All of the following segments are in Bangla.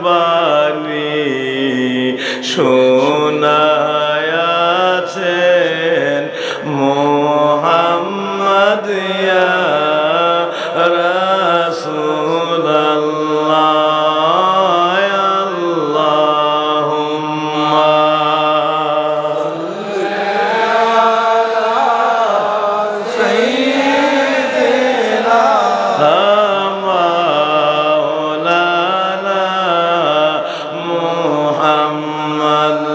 বাণী শোনায়াছেন মুহাম্মদ ইয়া রাসূলুল্লাহ। আল্লাহুম্মা সাইয়্যিদিনা মাওলানা মুহাম্মদ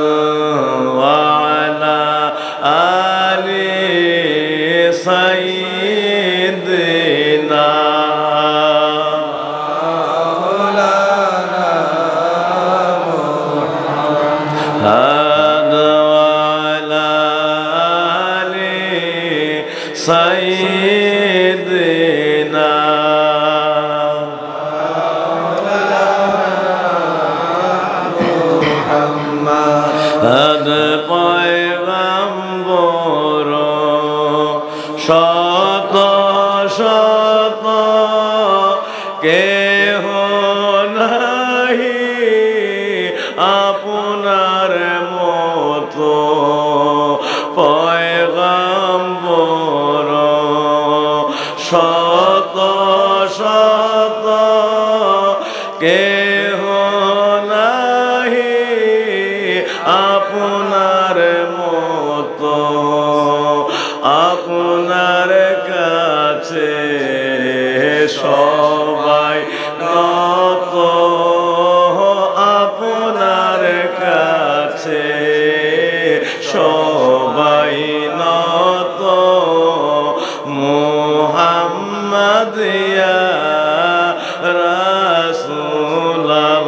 ওয়া আলা আলি সাইয়্যিদিনা সাইয়্যিদিনা মুহাম্মদ পয়গম্বর শত শত কেহ নাহি আপনার মতো পয়গম্বর শত শত কেহ নাহি আপনার মতো আপনার কাছে সবাই নত আপনার কাছে সবাই নত মুহাম্মদ ইয়া রাসূলুল্লাহ।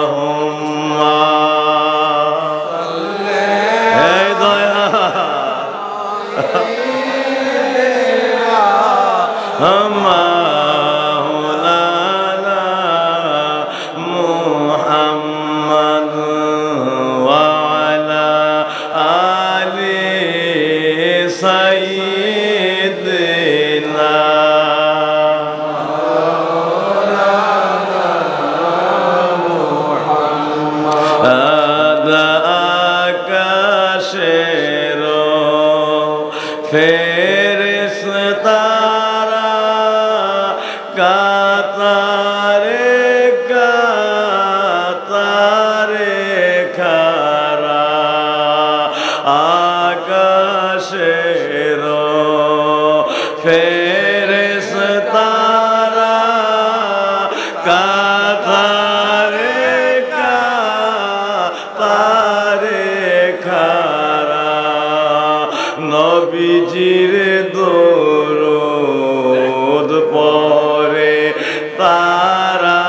আল্লাহুম্মা হে দয়া মাওলানা মুহাম্মদ ওয়া আলা আলি সাইয়্যিদিনা মুহাম্মদ আকাশের ফেরেশতারা কাতারে কাতারে খারা আকাশের ফেরেশতারা কাতারে কাতারে খারা নবীজির দরুদ পড়ে তারা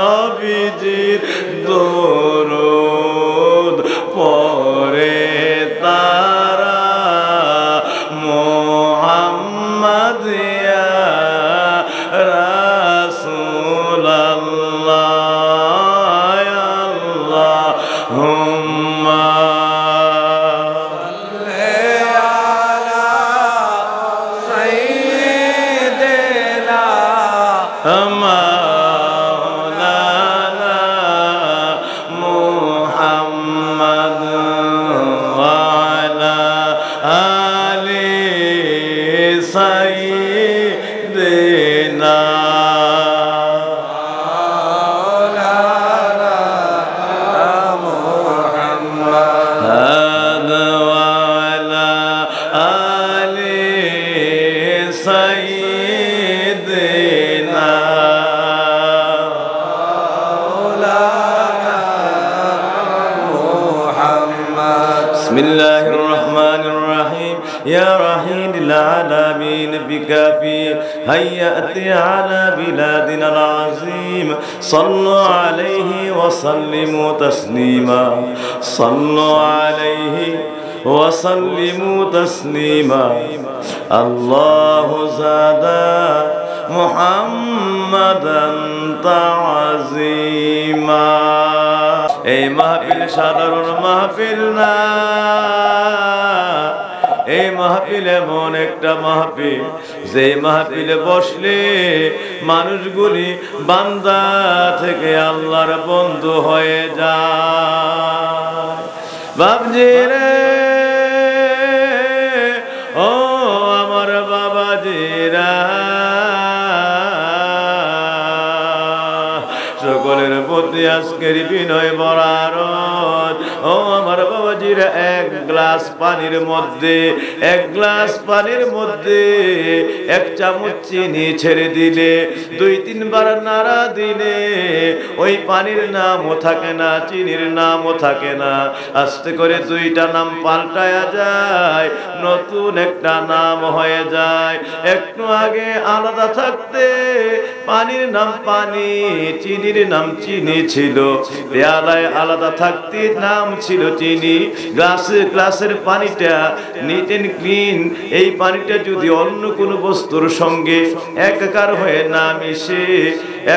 নবীজির দরুদ পড়ে তারা মুহাম্মদ ইয়া রাসূলুল্লাহ। আল্লাহুম্মা মাওলানা মুহাম্মদ ওয়া আলা আলি সাইয়্যিদিনা মাওলানা মুহাম্মদ ওয়া আলা আলি সাইয়্যিদিনা বিসমিল্লাহির রহমানির রহিম ইয়া রাহিমুল আলামিন বিকাফি হাইয়াতি আলা বিলাদিনাল আযীম সাল্লু আলাইহি ওয়া সাল্লিমু তাসলিমা সাল্লু আলাইহি ওয়া সাল্লিমু তাসলিমা আল্লাহু যাদা মুহাম্মাদান তা'যীমা। এই মাহফিল সাধারণ মাহফিল না, এই মাহফিল এমন একটা মাহফিল, যে মাহফিলে বসলে মানুষগুলি বান্দা থেকে আল্লাহর বন্ধু হয়ে যায়। বাবজি রে, ও আমার বাবাজিরা, সকলের প্রতি আজকের বিনয় বরারত। ও আমার বাবাজিরা, এক গ্লাস পানির মধ্যে, এক গ্লাস পানির মধ্যে এক চামচ চিনি ছেড়ে দিলে, 2-3 বার নাড়া দিলে ওই পানির নামও থাকে না, চিনির নামও থাকে না। আস্তে করে 2টা নাম পাল্টায়া যায়, নতুন একটা নাম হয়ে যায়। একটু আগে আলাদা থাকতে পানির নাম পানি, চিনির নাম চিনি ছিল। পেয়ালায় আলাদা থাকতে নাম ছিল চিনি। গ্লাসের পানিটা নিট এন্ড ক্লিন, এই পানিটা যদি অন্য কোনো বস্তুর সঙ্গে একাকার হয়ে না মিশে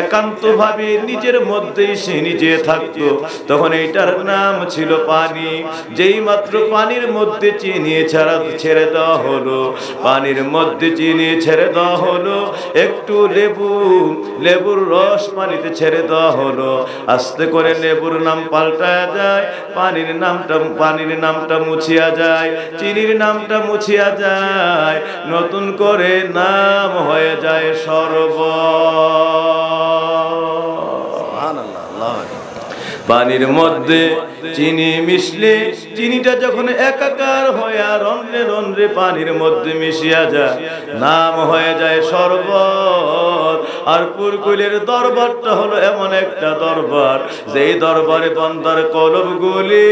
একান্তভাবে নিজের মধ্যেই সে নিজে থাকতো, তখন এইটার নাম ছিল পানি। যেই মাত্র পানির মধ্যে চিনি ছেড়ে দেওয়া হলো, পানির মধ্যে চিনি ছেড়ে দেওয়া হলো, একটু লেবুর রস পানিতে ছেড়ে দেওয়া হলো, আস্তে করে লেবুর নাম পাল্টায়া যায়, পানির নামটা মুছিয়া যায়, চিনির নামটা মুছিয়া যায়, নতুন করে নাম হয়ে যায় শরবত। পানির মধ্যে চিনি মিশলে, চিনিটা যখন একাকার হয়ে রন্ধ্রে রন্ধ্রে পানির মধ্যে মিশিয়া যায়, নাম হয়ে যায় শরবত। আর পুরকুলের দরবারটা হলো এমন একটা দরবার, যেই দরবারে বান্দার কলবগুলি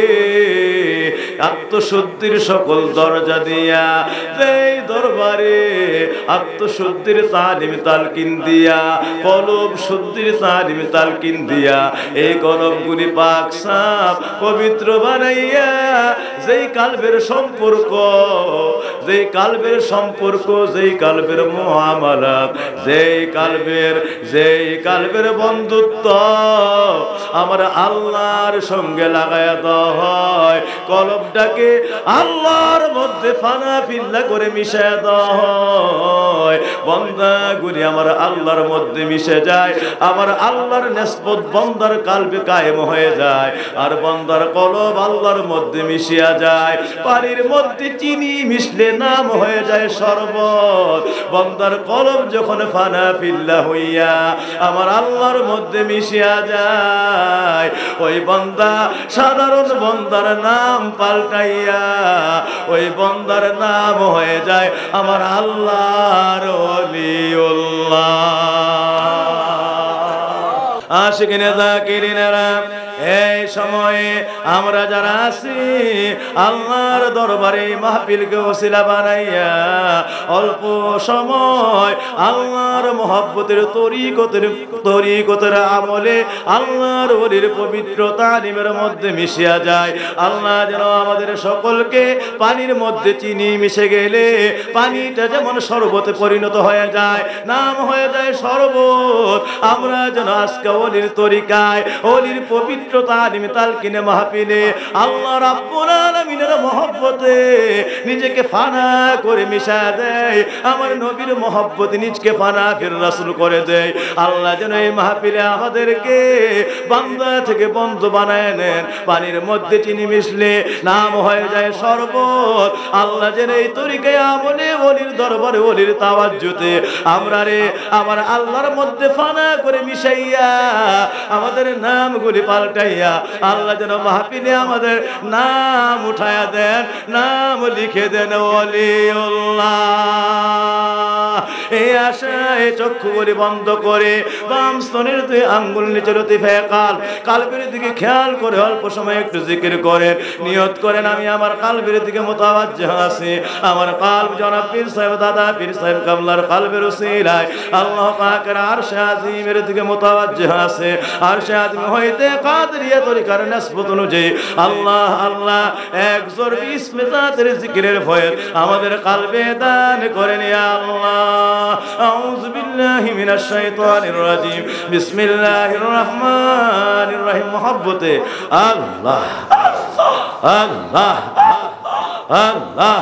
আত্মশুদ্ধির সকল দরজা দিয়া, যেই দরবারে আত্মশুদ্ধির তালিম তালকিন দিয়া, কলব শুদ্ধির তালিম তালকিন দিয়া, এই কলবগুলি পাক সাফ পবিত্র বানাইয়া, যেই কালবের সম্পর্ক, যেই কালবের মুআমালাত, যেই কালবের বন্ধুত্ব আমার আল্লাহর সঙ্গে লাগায়া দেওয়া হয়, কলবটাকে আল্লাহর মধ্যে ফানা ফিল্লা করে মিশায়া দেওয়া হয়, বান্দাগুলি আমার আল্লাহর মধ্যে মিশে যায়, আমার আল্লাহর নিসবত বান্দার কালবে কায়েম হয়ে যায়, আর বান্দার কলব আল্লাহর মধ্যে মিশিয়া যায়। পানির মধ্যে চিনি মিশলে নাম হয়ে যায় শরবত। বান্দার কলব যখন ফানা ফিল্লা হইয়া আমার আল্লাহর মধ্যে মিশিয়া যায়, ওই বান্দা সাধারণ বান্দার নাম পাল্টাইয়া ওই বান্দার নাম হয়ে যায় আমার আল্লাহর ওলিউল্লাহ। আশিকিনে যাকিরিনেরা, এই সময়ে আমরা যারা আছি আল্লাহর দরবারে মাহফিলকে ওসিলা বানাইয়া অল্প সময় আল্লাহর মহব্বতের তরিকতের আমলে আল্লাহর ওলির পবিত্র তালিমের মধ্যে মিশিয়া যায়। আল্লাহ যেন আমাদের সকলকে পানির মধ্যে চিনি মিশে গেলে পানিটা যেমন শরবতে পরিণত হয়ে যায়, নাম হয়ে যায় শরবত, আমরা যেন আজকে ওলির তরিকায়, ওলির পবিত্র তালিম তালকিনে মাহফিলে আল্লাহ রাব্বুল আলামিনের মহব্বতে নিজেকে ফানা করে মিশা দেয়, আমার নবীর মহব্বতে নিজকে ফানা ফির রাসূল করে দেয়। আল্লাহ যেন এই মাহফিলে আমাদেরকে বান্দা থেকে বন্ধু বানায় নেন। পানির মধ্যে চিনি মিশলে নাম হয়ে যায় শরবত। আল্লাহ যেন এই তরিকায় আমলে ওলির দরবারে ওলির তাওয়াজ্জুতে আমরা রে আমার আল্লাহর মধ্যে ফানা করে মিশাইয়া আমাদের নামগুলি পাল্টাইয়া আল্লাহ যেন মাহফিলে আমাদের নাম উঠায়া দেন, নাম লিখে দেন ওলিউল্লাহ। এই আশায় চক্ষুগুলি বন্ধ করে বাম স্তনের 2 আঙ্গুল নিচের কালবের দিকে খেয়াল করে অল্প সময় একটু জিকির করেন, নিয়ত করেন আমি আমার কালবের দিকে মুতাওয়াজ্জিহ আছি, আমার কালব জনাব পীর সাহেব দাদা পীর সাহেব কামলার কালবের উসিলায় আল্লাহ পাকের আরশে আজিমের দিকে মুতাওয়াজ্জিহ আছে। আরশে আজিম হইতে কাদরিয়া তরিকার নিসবত অনুযায়ী আল্লাহ আল্লাহ এক জোর বিসমি জাতের জিকিরের ভয়ে আমাদের কালবে দান করেন ইয়া আল্লাহ। আউযু বিল্লাহি মিনাশ শাইতানির রাজিম, বিসমিল্লাহির রহমানির রহিম। মহব্বতে আল্লাহ আল্লাহ আল্লাহ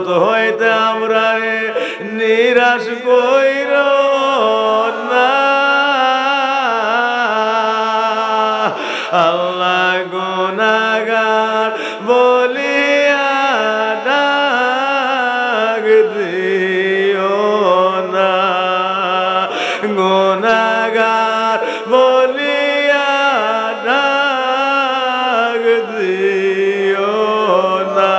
মহব্বত হইতে আমরা নিরাশ কইর না। আল্লাহ গুনাহগার বলিয়া ডাক দিও না, গুনাহগার বলিয়া ডাক দিও না।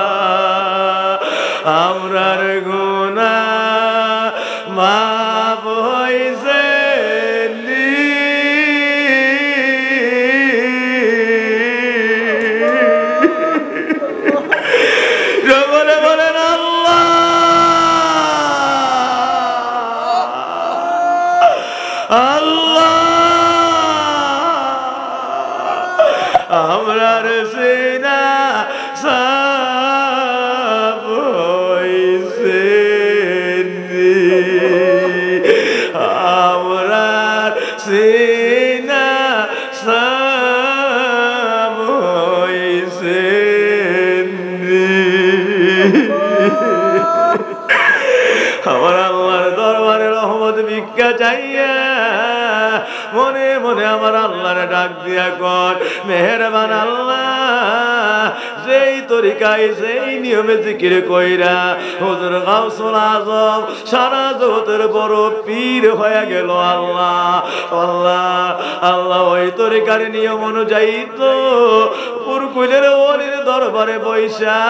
আমরার গুনাহ মাফ হইছে আমরার সিনা সাফ হইছে, আমরার সিনা সাফ হইছে। আমার আল্লাহর দরবারে রহমত ভিক্ষা চাইয়া মনে মনে আমার আল্লাহরে ডাক দিয়া কর, মেহেরবান আল্লাহ, যেই তরিকায় যেই নিয়মে জিকির কইরা হুজুর গাউসুল আজম সারা জগতের বড় পীর হয়ে গেল আল্লাহ, আল্লাহ আল্লাহ ওই তরিকার নিয়ম অনুযায়ী তো পুরকুলের ওলির দরবারে বৈশা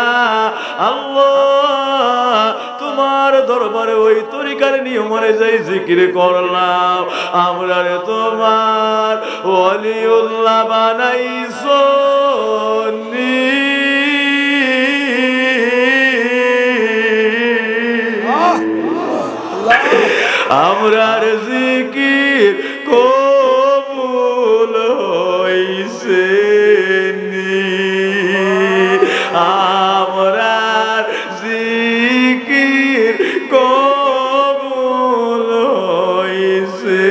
আল্লাহ তোমার দরবারে ওই তরিকার নিয়ম অনুযায়ী জিকির করলাম। আমরা তোমার ওলিউল্লাহ বানাইছো আমরার জিকির কবুল হইছে, আমরার জিকির কবুল হইছে।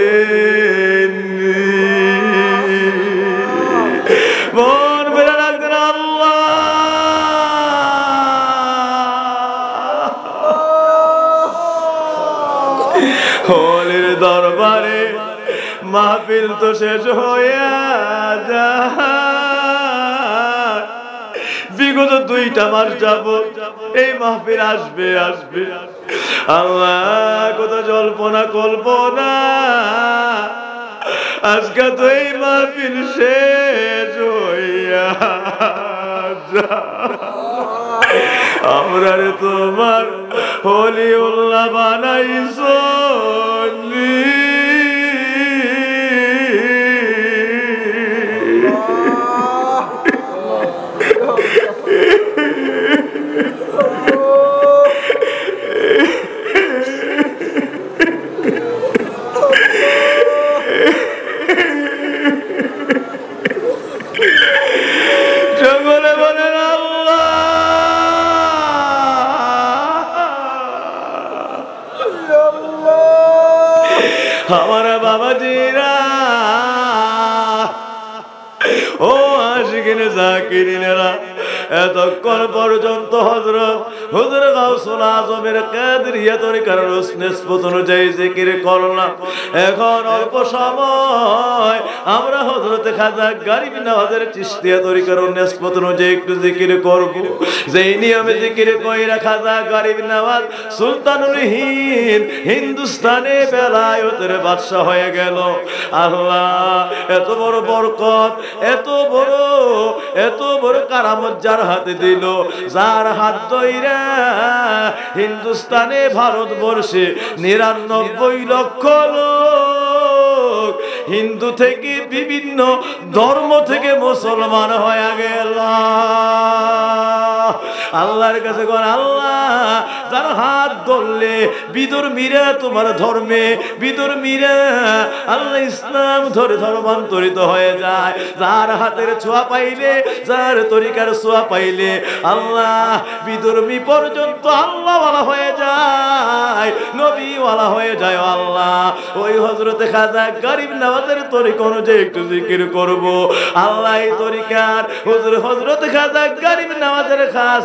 মন বেড়া লাগতেন আল্লাহ হলির দরবারে মাহফিল তো শেষ হইয়া যায়, বিগত 2টা মাস যাব এই মাহফিল আসবে আসবে। আল্লাহ কত জল্পনা কল্পনা, আজকে তো এই মাহফিল শেষ হইয়া যায়। আমরা তোমার হলিউল্লাহ বানাইছো জঙ্গলে বলেন আল্লাহ আমার বাবাজিরা ও আশিকিন জাকিরিনেরা, এতক্ষণ পর্যন্ত হুজুর গাউসুল আজমের কাদরিয়া তরিকার নিসবত অনুযায়ী জিকির করলাম। এখন অল্প সময় আমরা হযরত খাজা গরিব নওয়াজের চিশতিয়া তরিকার নিসবত অনুযায়ী একটু জিকির করব। যেই নিয়মে জিকির কইরা খাজা গরিব নওয়াজ সুলতানুল হিন্দ হিন্দুস্তানে বেলায়েতের বাদশা হয়ে গেল। আল্লাহ এত বড় বরকত, এত বড় কারামত যার হাতে দিল, যার হাত ধইরা হিন্দুস্তানে ভারতবর্ষে 99 লক্ষ লোক হিন্দু থেকে বিভিন্ন ধর্ম থেকে মুসলমান হয়ে গেল। আল্লাহর কাছে কোন আল্লাহ যার হাত ধরলে বিধর্মীরা তোমার ধর্মে, বিধর্মীরা আল্লাহ ইসলাম ধরে ধর্মান্তরিত হয়ে যায়। যার হাতের ছোঁয়া পাইলে, যার তরিকার ছোঁয়া পাইলে আল্লাহ বিধর্মী পর্যন্ত আল্লাহওয়ালা হয়ে যায়, নবীওয়ালা হয়ে যায়। আল্লাহ ওই হযরতে খাজা গরিব নওয়াজের তরিকা অনুযায়ী একটু জিকির করব। আল্লাহ এই তরিকার হযরতে খাজা গরিব নওয়াজের খাস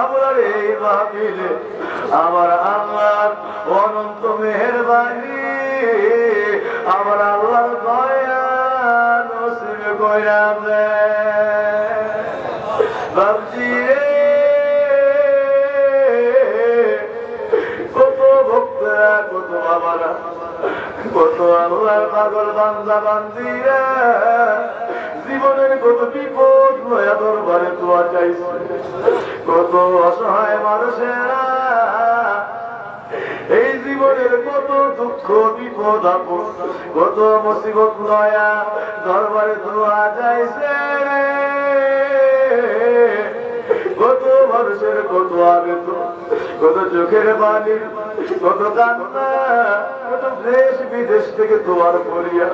আমার এই মাহফিলে আমার আল্লাহর অনন্ত মেহেরবানি, আমার আল্লাহর দয়া নসিব কইরা দেন। বাবজি কত ভক্তরা, কত বাবারা, কত আল্লাহর পাগল বান্দা বান্দিরা জীবনের কত বিপদ লয়া দরবারে দোয়া চাইছে, কত অসহায় মানুষেরা এই জীবনের কত দুঃখ বিপদ আপদ কত মুসিবত লয়া দরবারে দোয়া চাইছে। কত মানুষের কত আবেদন, কত চোখের পানি, কত কান্না, কত দেশ বিদেশ থেকে দোয়ার করিয়া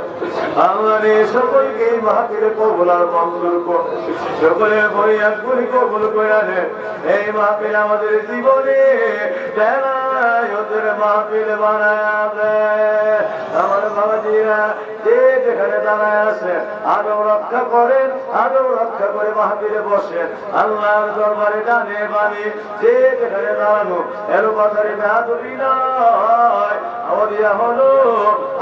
আল্লাহ সকলকে এই মাহফিলে কবুল আর মঞ্জুর কর, সকলের ফরিয়াদ গুলি কবুল কইরা নেন। এই মাহফিল আমাদের জীবনে বেলায়েতের মাহফিল বানায়া দেন। আমার বাবাজিরা যে যেখানে দাঁড়ায় আছে আদৌ রক্ষা করেন, আদৌ রক্ষা করে মাহফিলে বসেন। আল্লাহর দরবারে ডানে বামে যে যেখানে দাঁড়ানো এরো কথারে বেয়াদবি নয়। ওলিয়া হলো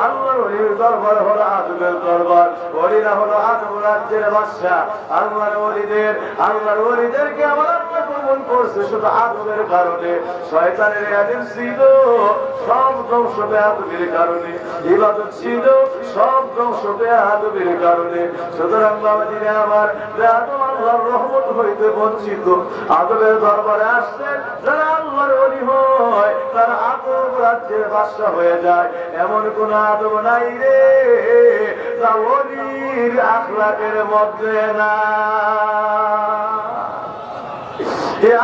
আল্লাহর ওলির দরবার হলো আদমের দরবার, ওলিরা হলো আদম রাজ্যের বাদশা। আল্লাহর ওলিদেরকে আমার আল্লাহ কবুল করছে শুধু আদমের কারণে। শয়তানের ইবাদত ছিল সব ধ্বংস বেয়াদবির কারণে, ইবাদত ছিল সব ধ্বংস বেয়াদবির কারণে। সুতরাং বাবাজিরা আমার, আদম আল্লাহর রহমত হইতে বঞ্চিত, আদমের দরবারে আসছেন যারা আল্লাহর ওলি হয় তারা আদম রাজ্যের বাদশা হয়ে যায়। এমন কোন আদম নাই রে যা ওলির আখলাকের মধ্যে না।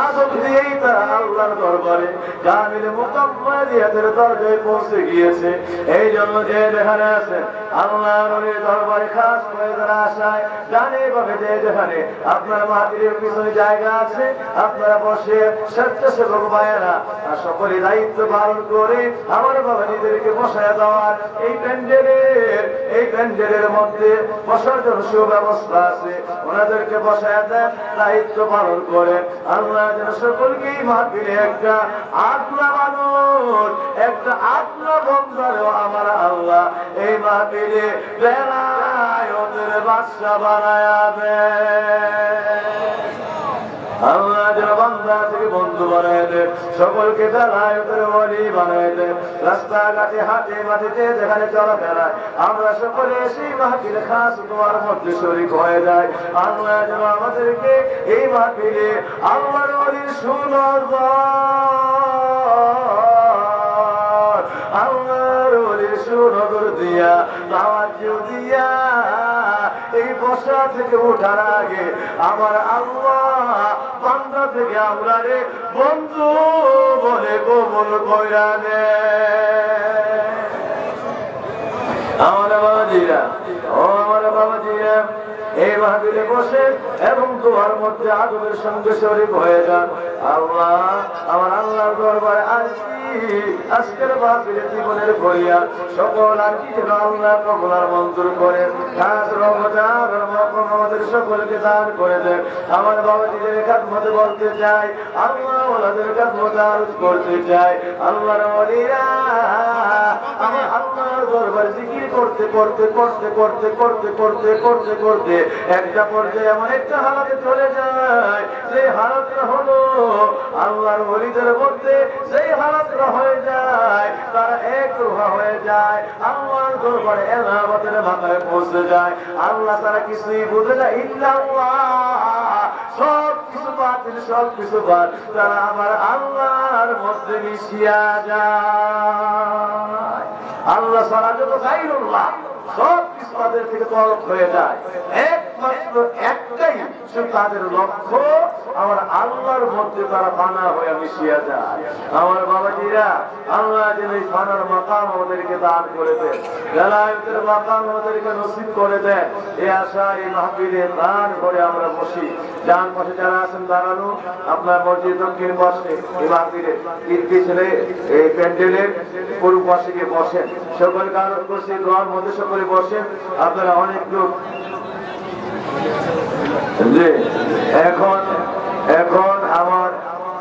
আদম দিয়েই তারা আল্লাহর দরবারে কামিল মুকাম্মালিয়াতের দরজায় পৌঁছে গিয়েছে। এই জন্য যে যেখানে আছে আল্লাহর ওলির দরবারে খাস করে যারা আসায় জানে ভাবে যে যেখানে আপনার মাহফিলের পিছনে জায়গা আছে আপনারা বসে স্বেচ্ছাসেবক ভাইয়েরা সকলে দায়িত্ব পালন করে আমার বাবা নিজেদেরকে বসায় দেওয়ার এই প্যান্ডেলের মধ্যে বসার জন্য সুব্যবস্থা আছে, ওনাদেরকে বসায় দেন, দায়িত্ব পালন করেন। আল্লাহ যেন সকলকে মাহফিলে একটা আত্মা বানুন, একটা আত্মা বন্ধার আমার আল্লাহ এই মাহফিলে বেলায়েতের বাদশা বানায়া দেন। আল্লাহ যেন বান্দা থেকে বন্ধু বানায় দেন, সকলকে বেলায়েতের ওলি বানায় দেন। রাস্তাঘাটে হাটে মাটিতে যেখানে চলাফেরায় আমরা সকলে সেই মাহফিলে খাস তোমার মধ্যে শরীক হয়ে যায়। আল্লাহ যেন আমাদেরকে এই মাহফিলে আল্লাহর ওলির সুনজর, আল্লাহর ওলির সুনজর দিয়া তাওয়াজ্জ দিয়া এই বসা থেকে ওঠার আগে আমার আল্লাহ বান্দা থেকে আমরা রে বন্ধু বলে কবুল কইরা দেন। আমার বাবাজিরা, ও আমার বাবাজিরা, এই মাহফিলে বসে এবং তোমার মধ্যে আদবের সঙ্গে শরীক হয়ে যান। আল্লাহ আমার আল্লাহর দরবারে আসি আজকের মাহফিলে জীবনের ফরিয়া সকল আর কি যেন আল্লাহ কবুল আর মঞ্জুর করেন। খাস রহমত আর মহকম আমাদের সকলকে দান করে দেন। আমার বাবাজিদের খাদমতে বলতে চাই, আল্লাহ ওনাদের খাদমতে আরজ করতে চাই। আল্লাহর ওলিরা আমার আল্লাহর দরবারে জিকির করতে করতে করতে করতে করতে করতে করতে করতে একটা পর্যায়ে এমন একটা হালাতে চলে যায়, সেই হালাতটা হলো আল্লাহর ওলিদের মধ্যে সেই হালাতটা হয়ে যায় তারা এক রূহা হয়ে যায়, আল্লাহর দরবারে এলাহাবাদের মাথায় পৌঁছে যায়। আল্লাহ তারা কিছুই বুঝে না, ইল্লাল্লাহ সব কিছু বাতিল, সব কিছু বাদ, তারা আমার আল্লাহর মধ্যে মিশিয়া যায়। আল্লাহ সারা যত গায়রুল্লাহ সব কিছু তাদের থেকে তরফ হয়ে যায়। একমাত্র একটাই তাদের লক্ষ্য আমার আল্লাহর মধ্যে তারা ফানা হয়ে মিশিয়া যায়। আমার বাবাজিরা, আল্লাহ যেন এই ফানার মাকাম আমাদেরকে দান করে দেন, বেলায়েতের মাকাম আমাদেরকে নসিব করে দেন। এই আশা এই মাহফিলে দান করে আমরা বসি। ডান পাশে যারা আছেন দাঁড়ানো, আপনার মসজিদ দক্ষিণ পাশে এই মাহফিলে পিছনে এই প্যান্ডেলের পূর্ব পাশে গিয়ে বসেন। সকল কারণ করছি দোয়ার মধ্যে সকলে বসেন। আপনারা অনেক লোক যে এখন আমার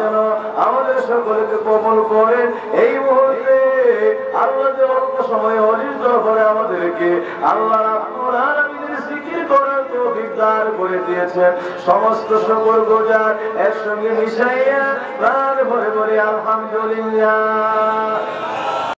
যেন আমাদের সকলকে কবুল করেন। এই মুহূর্তে আল্লাহ যে অল্প সময় অনিষ্ট করে আমাদেরকে আল্লাহ রাব্বুল আলামিনের জিকির করার তৌফিক দান করে দিয়েছেন। সমস্ত শুকর গুজার একসঙ্গে মিশাইয়া প্রাণ ভরে ভরে আলহামদুলিল্লাহ।